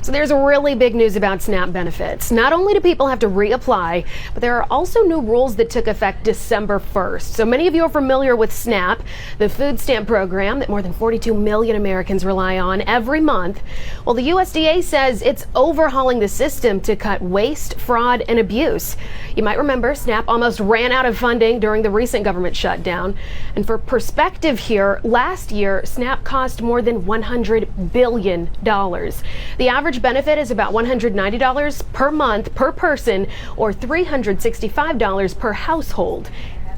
So there's really big news about SNAP benefits. Not only do people have to reapply, but there are also new rules that took effect December 1st. So many of you are familiar with SNAP, the food stamp program that more than 42 million Americans rely on every month. Well, the USDA says it's overhauling the system to cut waste, fraud, and abuse. You might remember SNAP almost ran out of funding during the recent government shutdown. And for perspective here, last year, SNAP cost more than $100 billion. The average benefit is about $190 per month per person, or $365 per household.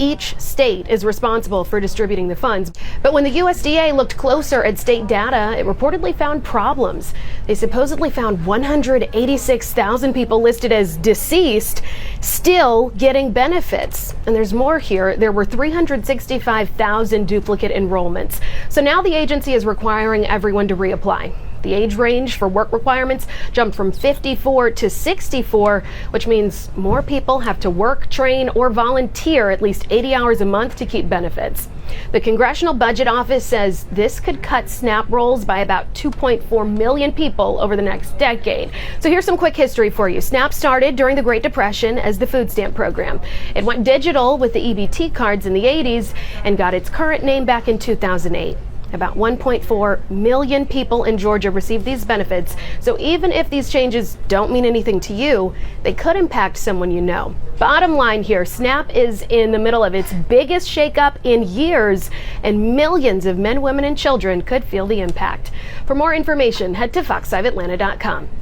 Each state is responsible for distributing the funds. But when the USDA looked closer at state data, it reportedly found problems. They supposedly found 186,000 people listed as deceased still getting benefits. And there's more here. There were 365,000 duplicate enrollments. So now the agency is requiring everyone to reapply. The age range for work requirements jumped from 54 to 64, which means more people have to work, train, or volunteer at least 80 hours a month to keep benefits. The Congressional Budget Office says this could cut SNAP rolls by about 2.4 million people over the next decade. So here's some quick history for you. SNAP started during the Great Depression as the food stamp program. It went digital with the EBT cards in the 80s and got its current name back in 2008. About 1.4 million people in Georgia receive these benefits, so even if these changes don't mean anything to you, they could impact someone you know. Bottom line here, SNAP is in the middle of its biggest shakeup in years, and millions of men, women, and children could feel the impact. For more information, head to fox5atlanta.com.